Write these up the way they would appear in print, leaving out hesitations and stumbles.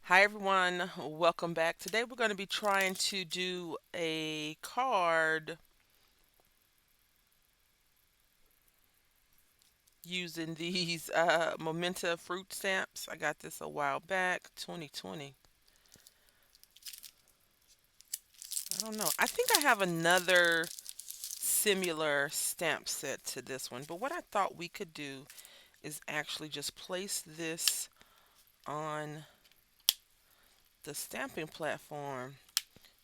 Hi everyone, welcome back. Today we're going to be trying to do a card using these Memento fruit stamps. I got this a while back, 2020. I don't know. I think I have another similar stamp set to this one, but what I thought we could do is actually just place this on the stamping platform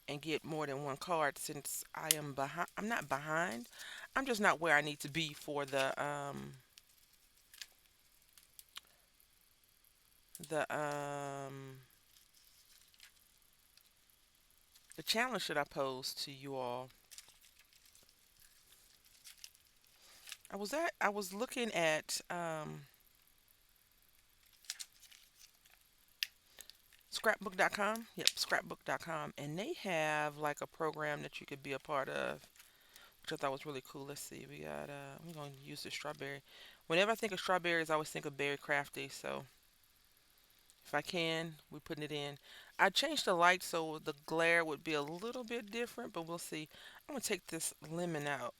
and get more than one card since I am behind. I'm not behind. I'm just not where I need to be for the the challenge that I posed to you all. I was looking at scrapbook.com. Yep, scrapbook.com, and they have like a program that you could be a part of, which I thought was really cool. Let's see. We got we're going to use the strawberry. Whenever I think of strawberries, I always think of berry crafty, so if I can, we're putting it in. I changed the light so the glare would be a little bit different, but we'll see. I'm going to take this lemon out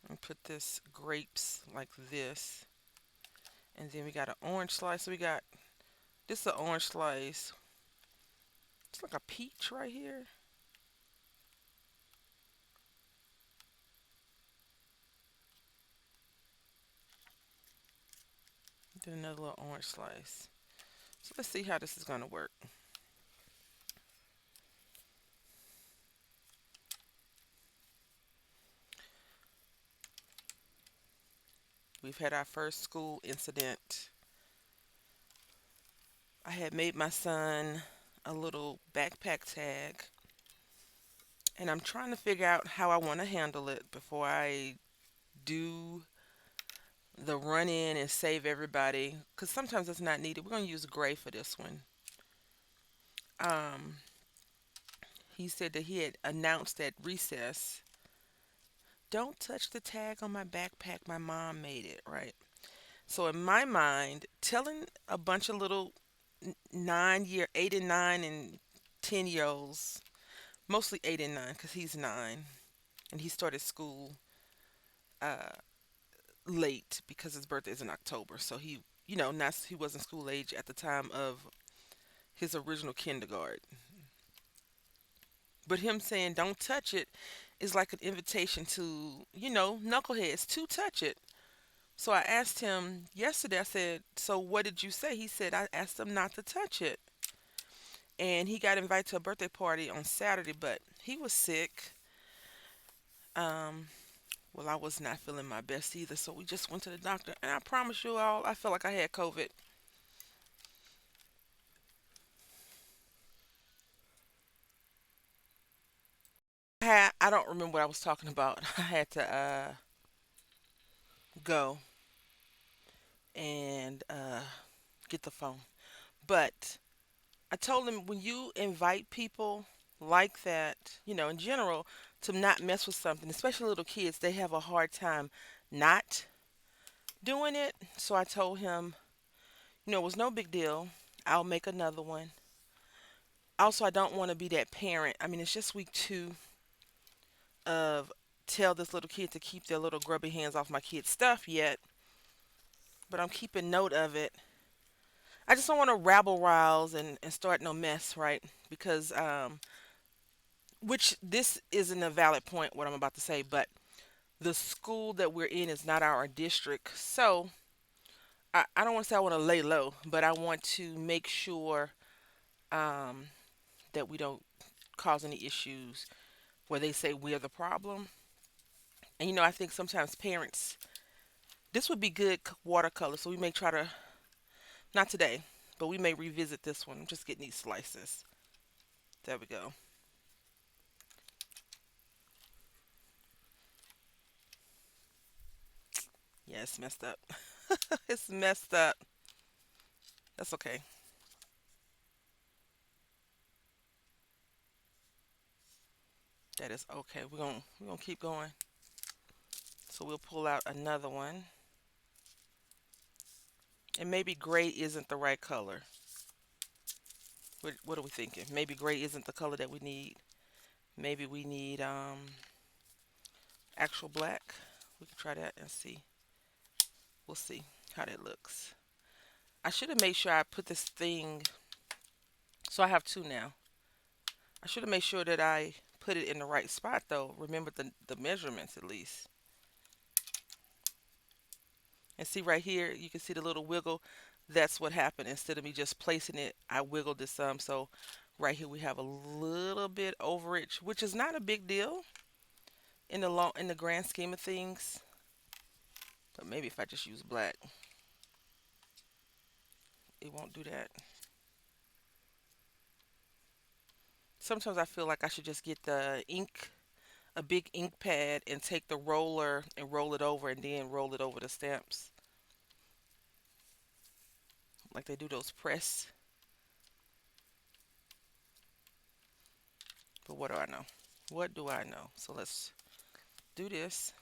and put this grapes like this. And then we got an orange slice. So we got this is an orange slice. It's like a peach right here. Then another little orange slice. So let's see how this is going to work. We've had our first school incident. I had made my son a little backpack tag, and I'm trying to figure out how I want to handle it before I do the run in and save everybody. Because sometimes it's not needed. We're going to use gray for this one. Um, he said that he had announced at recess, don't touch the tag on my backpack. My mom made it, right? So in my mind, telling a bunch of little 9 year, 8 and 9 and 10 year olds, mostly 8 and 9, because he's 9 and he started school uh, late because his birthday is in October. So not he wasn't school age at the time of his original kindergarten. But him saying don't touch it is like an invitation to, knuckleheads to touch it. So I asked him yesterday, I said, so what did you say? He said, I asked him not to touch it. And he got invited to a birthday party on Saturday, but he was sick. Um, well, I was not feeling my best either, so we just went to the doctor. And I promise you all, I felt like I had COVID. I don't remember what I was talking about. I had to go and get the phone. But I told him when you invite people like that, in general, to not mess with something, especially little kids, they have a hard time not doing it. So I told him, it was no big deal. I'll make another one. Also, I don't want to be that parent. I mean, it's just week 2 of tell this little kid to keep their little grubby hands off my kid's stuff yet, but I'm keeping note of it. I just don't want to rabble rouse and start no mess, right? Because which this isn't a valid point what I'm about to say, but the school that we're in is not our district. So I don't want to say I want to lay low, but I want to make sure um, that we don't cause any issues where they say we're the problem. And I think sometimes parents, this would be good watercolor, so we may try to, not today, but we may revisit this one. I'm just getting these slices. There we go. Yeah, it's messed up. It's messed up. That's okay. That is okay. We're gonna keep going. So we'll pull out another one. And maybe gray isn't the right color. What are we thinking? Maybe gray isn't the color that we need. Maybe we need actual black. We could try that and see. We'll see how that looks. I should have made sure I put this thing. So I have two now. I should have made sure that I put it in the right spot though. Remember the measurements at least. And see right here, you can see the little wiggle. That's what happened. Instead of me just placing it, I wiggled it some. So right here we have a little bit overage, which is not a big deal in the grand scheme of things. But maybe if I just use black, it won't do that. Sometimes I feel like I should just get the ink, a big ink pad, and take the roller and roll it over and then roll it over the stamps. Like they do those press. But what do I know? What do I know? So let's do this.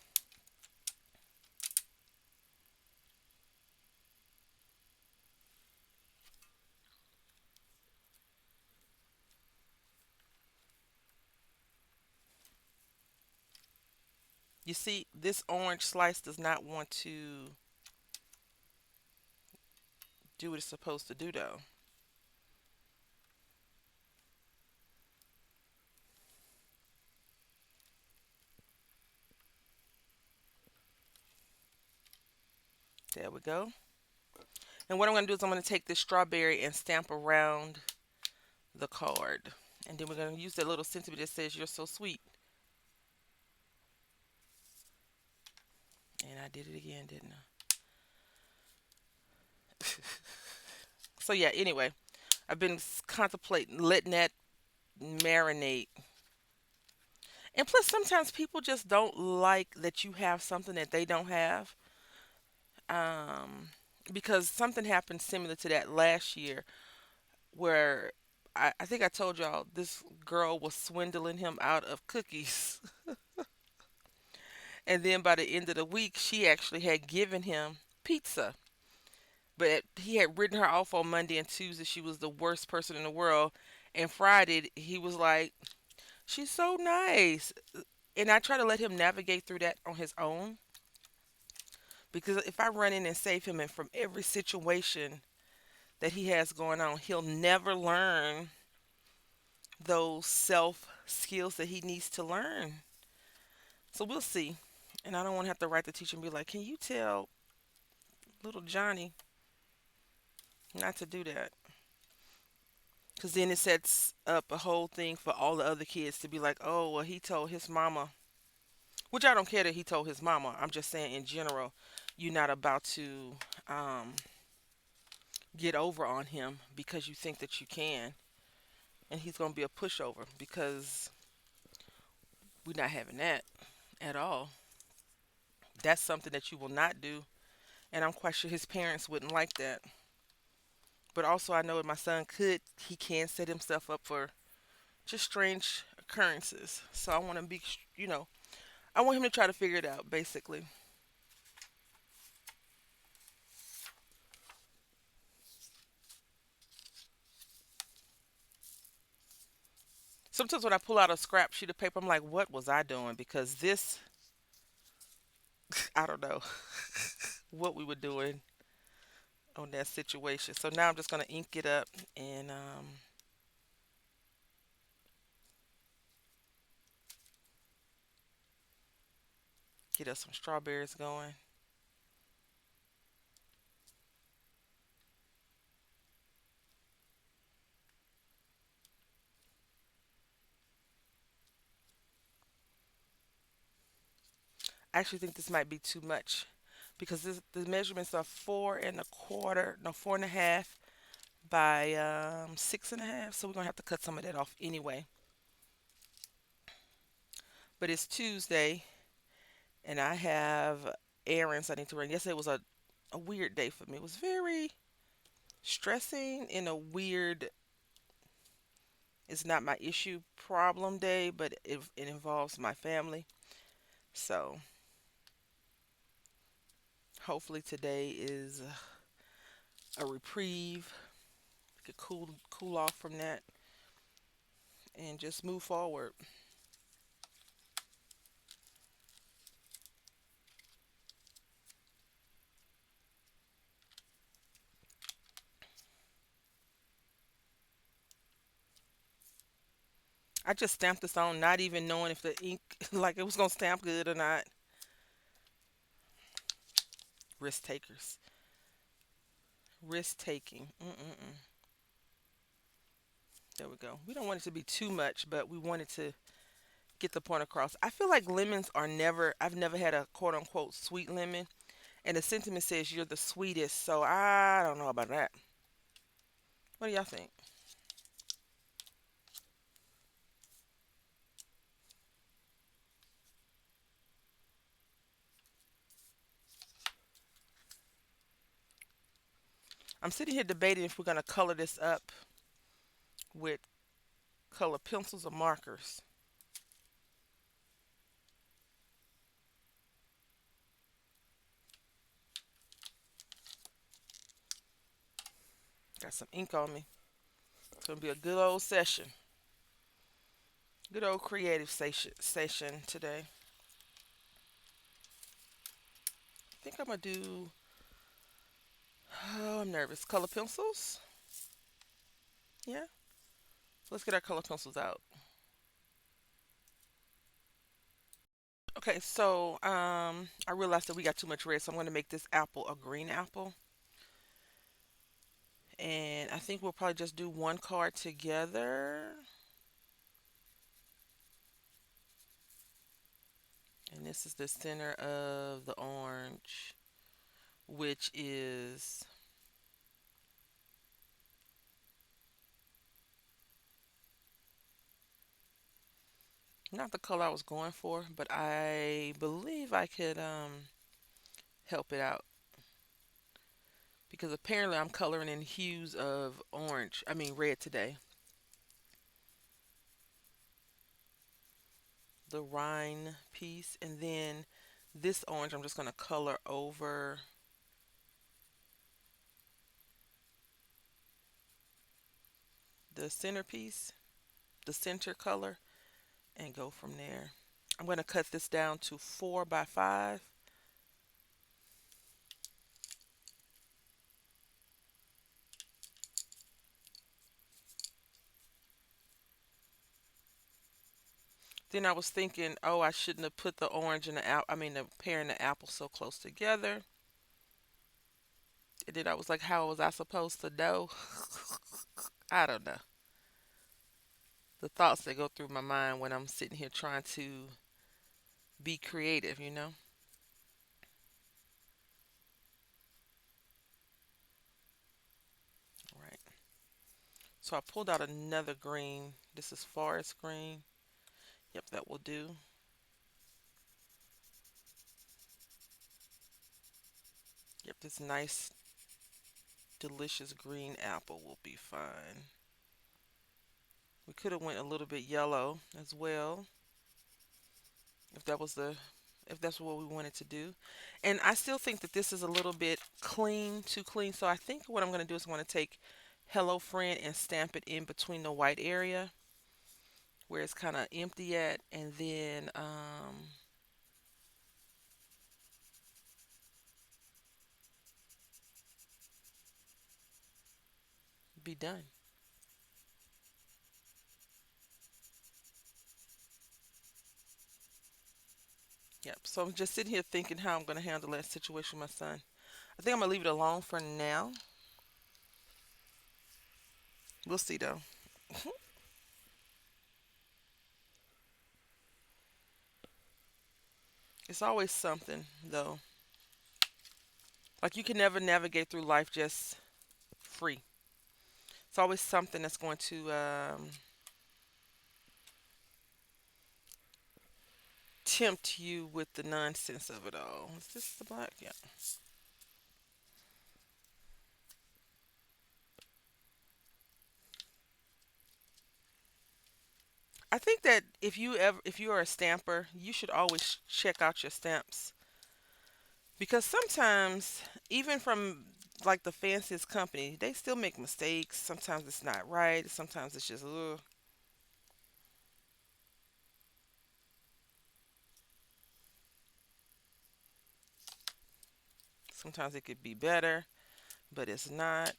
You see, this orange slice does not want to do what it's supposed to do though. There we go. And what I'm going to do is I'm going to take this strawberry and stamp around the card. And then we're going to use that little sentiment that says, "You're so sweet." And I did it again, didn't I? So yeah, anyway, I've been contemplating letting that marinate. And plus, sometimes people just don't like that you have something that they don't have. Um, because something happened similar to that last year where I think I told y'all this girl was swindling him out of cookies. And then by the end of the week, she actually had given him pizza. But he had written her off on Monday and Tuesday. She was the worst person in the world. And Friday, he was like, "She's so nice." And I try to let him navigate through that on his own. Because if I run in and save him and from every situation that he has going on, he'll never learn those self skills that he needs to learn. So we'll see. And I don't want to have to write the teacher and be like, "Can you tell little Johnny not to do that?" Because then it sets up a whole thing for all the other kids to be like, "Oh, well, he told his mama." Which I don't care that he told his mama. I'm just saying in general, you're not about to um, get over on him because you think that you can. And he's going to be a pushover because we're not having that at all. That's something that you will not do. And I'm quite sure his parents wouldn't like that. But also, I know that my son he can set himself up for just strange occurrences. So I want to be, I want him to try to figure it out, basically. Sometimes when I pull out a scrap sheet of paper, I'm like, what was I doing? Because this, I don't know what we were doing on that situation. So now I'm just going to ink it up and get us some strawberries going. I actually think this might be too much because the measurements are 4 1/4, no, 4 1/2 by 6 1/2. So we're going to have to cut some of that off anyway. But it's Tuesday and I have errands I need to run. Yesterday was a weird day for me. It was very stressing in a weird, it's not my issue problem day, but it involves my family. So hopefully today is a reprieve Could cool off from that and just move forward. I just stamped this on, not even knowing if the ink like it was gonna stamp good or not. Risk takers, risk taking. Mm-mm-mm. There we go. We don't want it to be too much, but we want it to get the point across. I feel like lemons are never. I've never had a quote unquote sweet lemon, and the sentiment says you're the sweetest. So I don't know about that. What do y'all think? I'm sitting here debating if we're gonna color this up with color pencils or markers. Got some ink on me. It's gonna be a good old session. Good old creative session today. I think I'm gonna do. Oh, I'm nervous. Color pencils. Yeah. So let's get our color pencils out. Okay, so I realized that we got too much red, so I'm gonna make this apple a green apple. And I think we'll probably just do one card together. And this is the center of the orange, which is not the color I was going for, but I believe I could help it out because apparently I'm coloring in hues of orange, I mean red today. The rind piece, and then this orange I'm just going to color over the centerpiece, the center color, and go from there. I'm going to cut this down to 4 by 5. Then I was thinking, oh, I shouldn't have put the orange and the apple, I mean the pear and the apple so close together. And then I was like, how was I supposed to know? I don't know. The thoughts that go through my mind when I'm sitting here trying to be creative. Right. So I pulled out another green. This is forest green. Yep, that will do. Yep, this nice, delicious green apple will be fine. We could have went a little bit yellow as well, if that was the if that's what we wanted to do. And I still think that this is a little bit clean, too clean. So I think what I'm going to do is I'm going to take Hello Friend and stamp it in between the white area where it's kind of empty at, and then be done. Yep. So I'm just sitting here thinking how I'm going to handle that situation with my son. I think I'm going to leave it alone for now. We'll see though. It's always something though. Like you can never navigate through life just free. It's always something that's going to tempt you with the nonsense of it all. Is this the black? Yeah. I think that if you are a stamper, you should always check out your stamps because sometimes even from like the fanciest company, they still make mistakes. Sometimes it's not right. Sometimes it's just ugh. Sometimes it could be better, but it's not.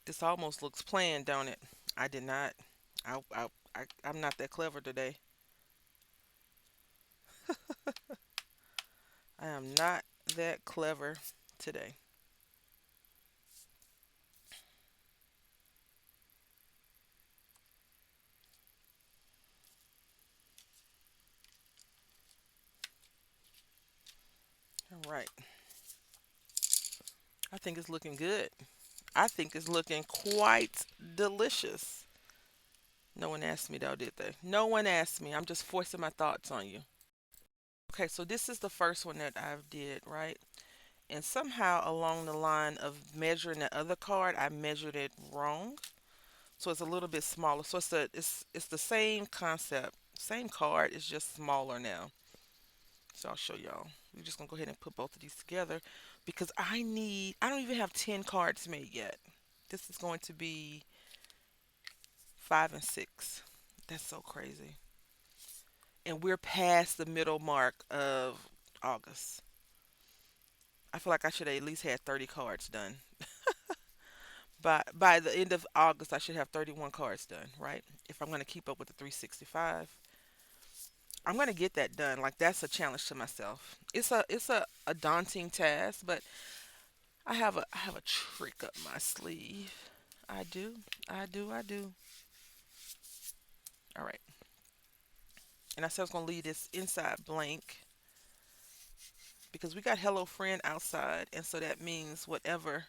This almost looks planned, don't it? I did not. I'm not that clever today. I am not that clever today. All right. I think it's looking good. I think it's looking quite delicious. No one asked me though, did they? No one asked me. I'm just forcing my thoughts on you. Okay, so this is the first one that I've did, right? And somehow along the line of measuring the other card, I measured it wrong. So it's a little bit smaller. So it's the same concept, same card, it's just smaller now. So I'll show y'all. We're just gonna go ahead and put both of these together because I don't even have 10 cards made yet. This is going to be 5 and 6. That's so crazy. And we're past the middle mark of August. I feel like I should have at least had 30 cards done. By the end of August, I should have 31 cards done, right? If I'm going to keep up with the 365, I'm going to get that done. Like that's a challenge to myself. It's a daunting task, but I have a trick up my sleeve. I do. I do. All right. And I said I was going to leave this inside blank because we got hello friend outside, and so that means whatever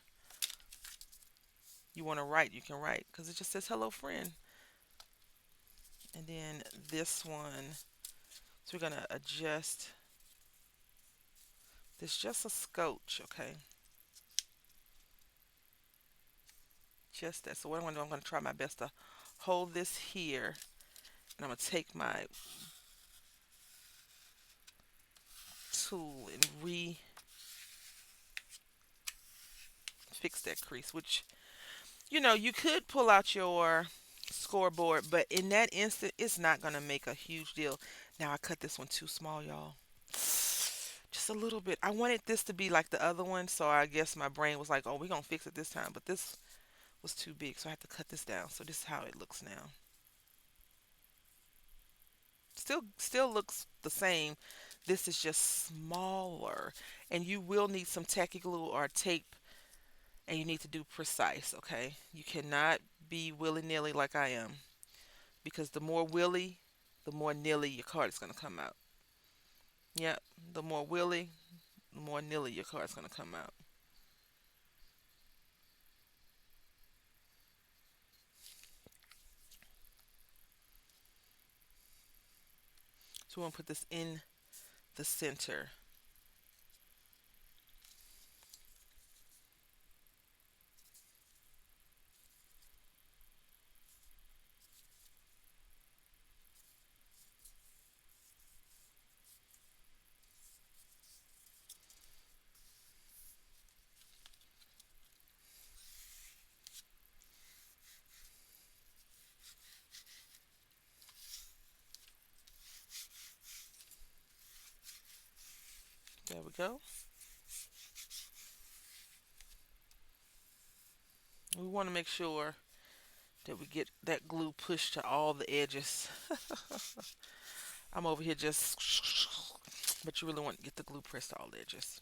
you want to write, you can write because it just says hello friend. And then this one, so we're gonna adjust this just a scotch, okay? Just that. So what I'm gonna do, I'm gonna try my best to hold this here, and I'm gonna take my tool and fix that crease. Which you could pull out your scoreboard, but in that instant, it's not gonna make a huge deal. Now I cut this one too small, y'all. Just a little bit. I wanted this to be like the other one, so I guess my brain was like, "Oh, we're gonna fix it this time." But this was too big, so I had to cut this down. So this is how it looks now. Still looks the same. This is just smaller, and you will need some tacky glue or tape, and you need to do precise. Okay, you cannot be willy nilly like I am, because the more willy, the more nilly your card is gonna come out. Yep, the more willy, the more nilly your card is gonna come out. So we're gonna put this in the center. There we go. We want to make sure that we get that glue pushed to all the edges. I'm over here just, but you really want to get the glue pressed to all the edges.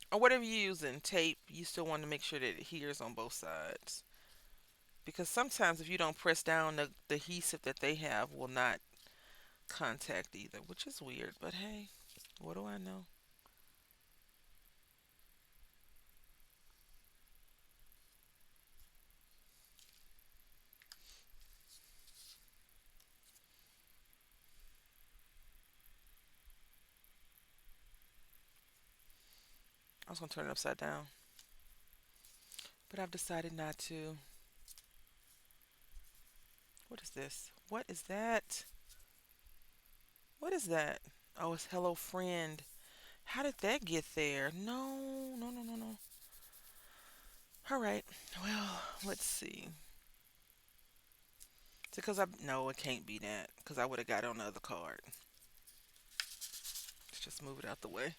Or whatever you're using, tape, you still want to make sure that it adheres on both sides. Because sometimes if you don't press down, the adhesive that they have will not contact either, which is weird, but hey, what do I know? I was gonna turn it upside down, but I've decided not to. What is this? What is that? What is that? Oh, it's Hello Friend. How did that get there? No, no, no, no, no. All right. Well, let's see. Is it because I. No, it can't be that. Because I would have got it on the other card. Let's just move it out the way.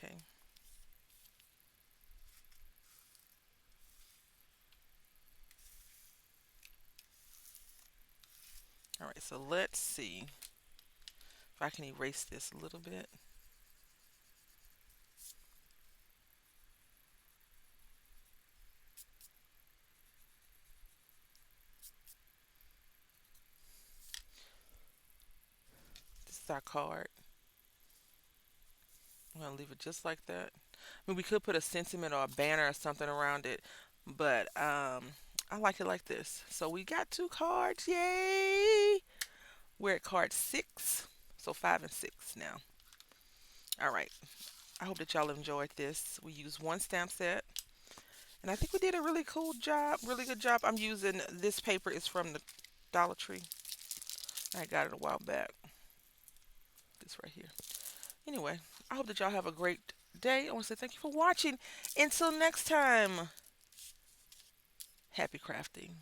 Okay. All right. So let's see if I can erase this a little bit. This is our card. I'm gonna leave it just like that. I mean, we could put a sentiment or a banner or something around it, but I like it like this. So we got two cards. Yay! We're at card six. So five and six now. All right. I hope that y'all enjoyed this. We used one stamp set, and I think we did a really cool job, really good job. I'm using this paper is from the Dollar Tree. I got it a while back. This right here. Anyway, I hope that y'all have a great day. I want to say thank you for watching. Until next time, happy crafting.